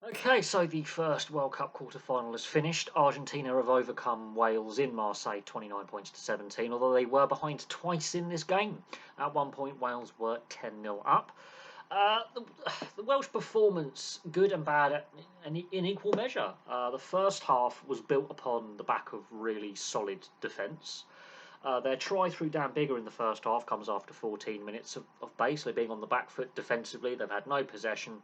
Okay, so the first World Cup quarter-final is finished. Argentina have overcome Wales in Marseille 29 points to 17, although they were behind twice in this game. At one point, Wales were 10-0 up. The Welsh performance, good and bad in equal measure. The first half was built upon the back of really solid defence. Their try through Dan Bigger in the first half comes after 14 minutes of basically being on the back foot defensively. They've had no possession,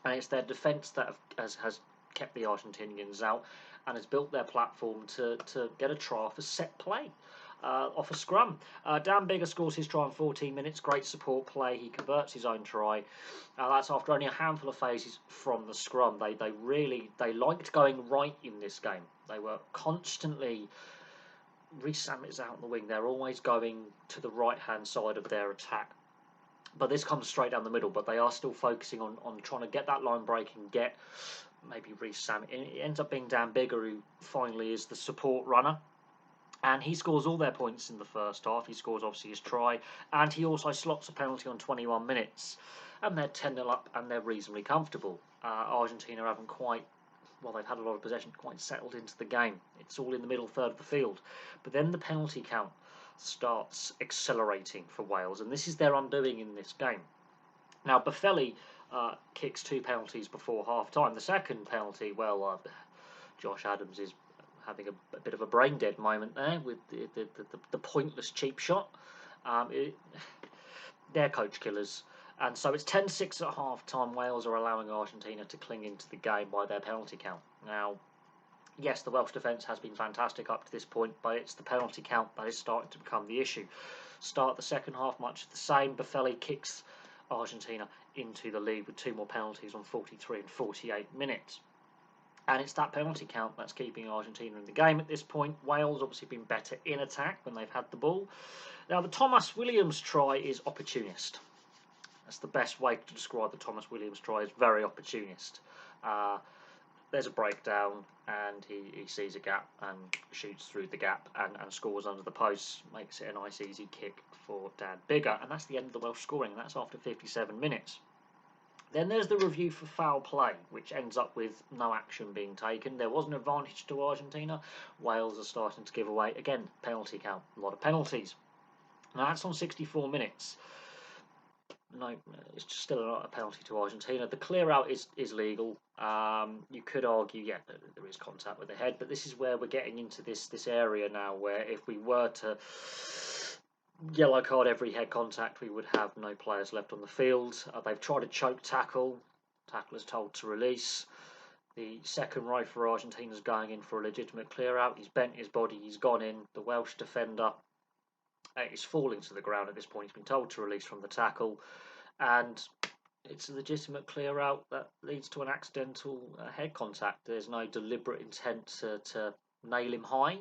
and it's their defence that has kept the Argentinians out and has built their platform to get a try off a set play. Off a scrum. Dan Bigger scores his try in 14 minutes. Great support play. He converts his own try. That's after only a handful of phases from the scrum. They liked going right in this game. They were constantly. Reece Sammet's out on the wing. They're always going to the right hand side of their attack. But this comes straight down the middle, but they are still focusing on trying to get that line break and get maybe Reece Sam. It ends up being Dan Bigger who finally is the support runner. And he scores all their points in the first half. He scores obviously his try, and he also slots a penalty on 21 minutes. And they're 10-0 up, and they're reasonably comfortable. Argentina haven't quite, well, they've had a lot of possession, quite settled into the game. It's all in the middle third of the field. But then the penalty count starts accelerating for Wales, and this is their undoing in this game. Now, Boffelli kicks 2 penalties before half-time. The second penalty, well, Josh Adams is having a bit of a brain-dead moment there with the pointless cheap shot. They're coach killers. And so it's 10-6 at half-time. Wales are allowing Argentina to cling into the game by their penalty count. Now, yes, the Welsh defence has been fantastic up to this point, but it's the penalty count that is starting to become the issue. Start the second half much the same. Boffelli kicks Argentina into the lead with 2 more penalties on 43 and 48 minutes. And it's that penalty count that's keeping Argentina in the game at this point. Wales obviously been better in attack when they've had the ball. Now, the Thomas Williams try is opportunist. That's the best way to describe the Thomas Williams try, is very opportunist. There's a breakdown, and he sees a gap and shoots through the gap and scores under the post, makes it a nice easy kick for Dan Bigger, and that's the end of the Welsh scoring, and that's after 57 minutes. Then there's the review for foul play, which ends up with no action being taken. There was an advantage to Argentina. Wales are starting to give away, again, penalty count, a lot of penalties. Now that's on 64 minutes. No, it's just still not a penalty to Argentina. The clear out is legal. You could argue, yeah, there is contact with the head, but this is where we're getting into this area now, where if we were to yellow card every head contact, we would have no players left on the field. They've tried a choke tackle. Tackler's told to release. The second row for Argentina is going in for a legitimate clear out. He's bent his body. He's gone in. The Welsh defender is falling to the ground at this point. He's been told to release from the tackle, and it's a legitimate clear out that leads to an accidental head contact. There's no deliberate intent to nail him high.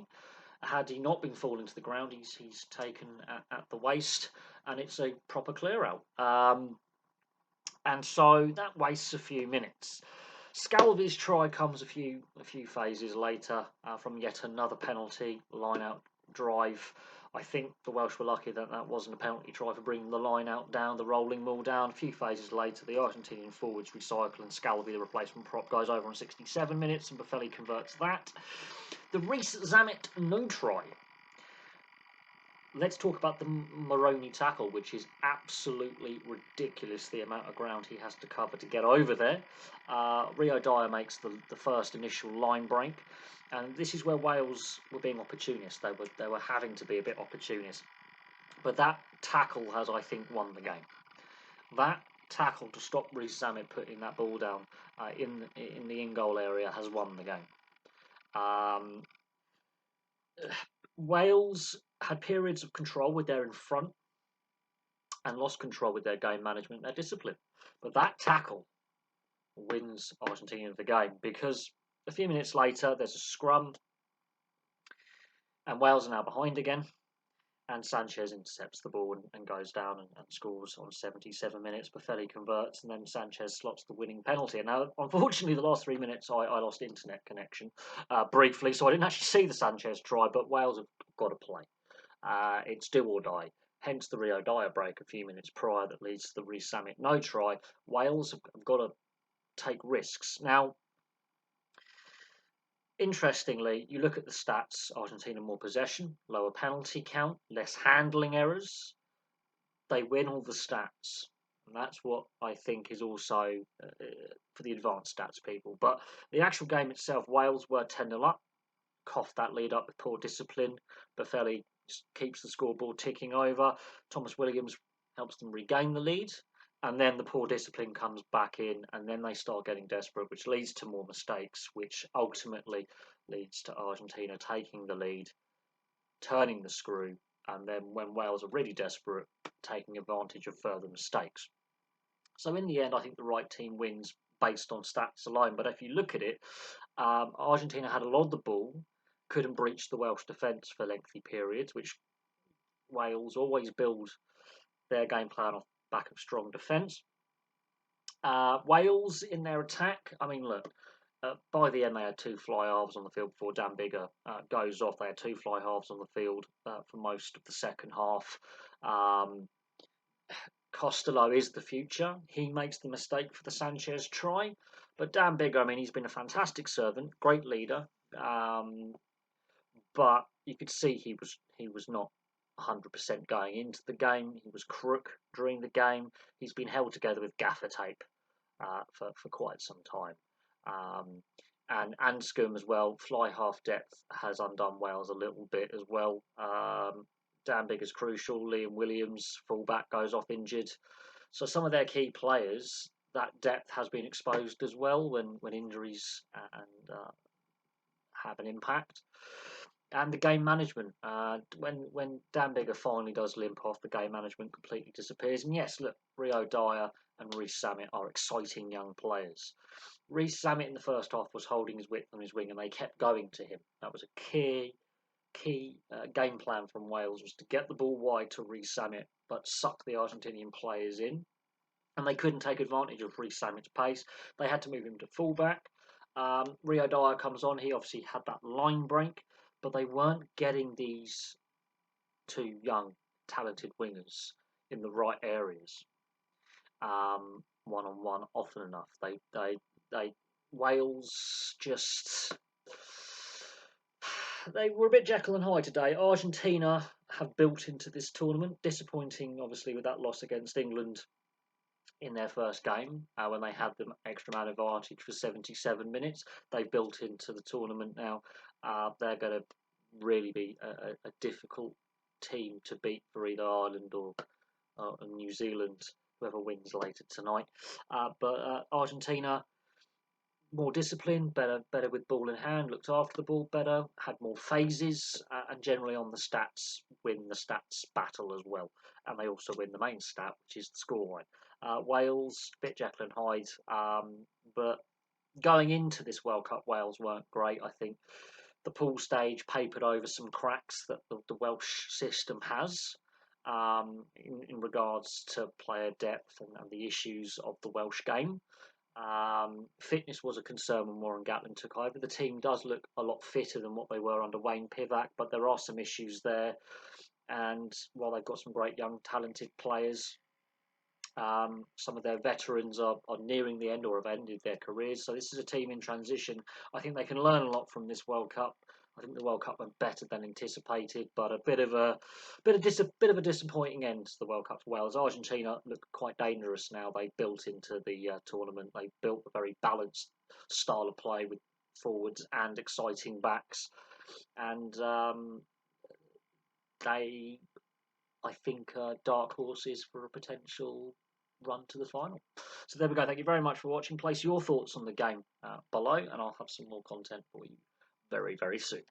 Had he not been falling to the ground, he's taken at the waist, and it's a proper clear out. And so that wastes a few minutes. Scalvi's try comes a few phases later from yet another penalty, line out drive. I think the Welsh were lucky that that wasn't a penalty try for bringing the line out down, the rolling ball down. A few phases later, the Argentinian forwards recycle, and Scalvi, the replacement prop, goes over on 67 minutes, and Boffelli converts that. The Reece Sammet no try. Let's talk about the Moroni tackle, which is absolutely ridiculous, the amount of ground he has to cover to get over there. Rio Dyer makes the first initial line break, and this is where Wales were being opportunist. They were having to be a bit opportunist. But that tackle has, I think, won the game. That tackle to stop Reece Sammet putting that ball down in the in-goal area has won the game. Wales had periods of control with their in front and lost control with their game management, their discipline. But that tackle wins Argentina the game, because a few minutes later there's a scrum and Wales are now behind again, and Sanchez intercepts the ball and goes down and scores on 77 minutes. Boffelli converts, and then Sanchez slots the winning penalty. And now, unfortunately, the last 3 minutes I lost internet connection briefly, so I didn't actually see the Sanchez try, but Wales have got to play. It's do or die. Hence the Rio Dyer break a few minutes prior that leads to the Reece Sammet no try. Wales have got to take risks. Now, interestingly, you look at the stats: Argentina more possession, lower penalty count, less handling errors. They win all the stats. And that's what I think is also for the advanced stats people. But the actual game itself, Wales were 10-0 up, coughed that lead up with poor discipline. Buffelli keeps the scoreboard ticking over. Thomas Williams helps them regain the lead. And then the poor discipline comes back in, and then they start getting desperate, which leads to more mistakes, which ultimately leads to Argentina taking the lead, turning the screw, and then when Wales are really desperate, taking advantage of further mistakes. So in the end, I think the right team wins based on stats alone. But if you look at it, Argentina had a lot of the ball, couldn't breach the Welsh defence for lengthy periods, which Wales always build their game plan off back of strong defence. Wales in their attack, I mean, look, by the end they had two fly halves on the field before Dan Biggar goes off. They had two fly halves on the field for most of the second half. Costello is the future. He makes the mistake for the Sanchez try. But Dan Biggar, I mean, he's been a fantastic servant, great leader. But you could see he was not 100% going into the game. He was crook during the game. He's been held together with gaffer tape for quite some time. And Anscombe as well, fly half depth has undone Wales a little bit as well. Dan Biggar's crucial. Liam Williams, fullback, goes off injured. So some of their key players, that depth has been exposed as well when injuries and have an impact. And the game management, when Dan Biggar finally does limp off, the game management completely disappears. And yes, look, Rio Dyer and Reece Samet are exciting young players. Reece Samet in the first half was holding his width on his wing, and they kept going to him. That was a key game plan from Wales, was to get the ball wide to Reece Samet, but suck the Argentinian players in. And they couldn't take advantage of Reece Samet's pace. They had to move him to fullback. Rio Dyer comes on. He obviously had that line break, but they weren't getting these two young, talented wingers in the right areas, one-on-one often enough. They Wales just, they were a bit Jekyll and Hyde today. Argentina have built into this tournament, disappointing obviously with that loss against England in their first game when they had the extra man advantage for 77 minutes. They've built into the tournament now. They're going to really be a difficult team to beat for either Ireland or New Zealand, whoever wins later tonight. But Argentina, more disciplined, better with ball in hand, looked after the ball better, had more phases, and generally on the stats, win the stats battle as well. And they also win the main stat, which is the scoreline. Wales, a bit Jekyll and Hyde, but going into this World Cup, Wales weren't great. I think the pool stage papered over some cracks that the Welsh system has in regards to player depth and the issues of the Welsh game. Fitness was a concern when Warren Gatland took over. The team does look a lot fitter than what they were under Wayne Pivac, but there are some issues there. And while they've got some great young, talented players, some of their veterans are nearing the end or have ended their careers. So this is a team in transition. I think they can learn a lot from this World Cup. I think the World Cup went better than anticipated, but a bit of a disappointing end to the World Cup for Wales. Argentina look quite dangerous now. They built into the tournament. They built a very balanced style of play with forwards and exciting backs, and they, I think, dark horses for a potential run to the final. So there we go. Thank you very much for watching. Place your thoughts on the game below, and I'll have some more content for you very, very soon.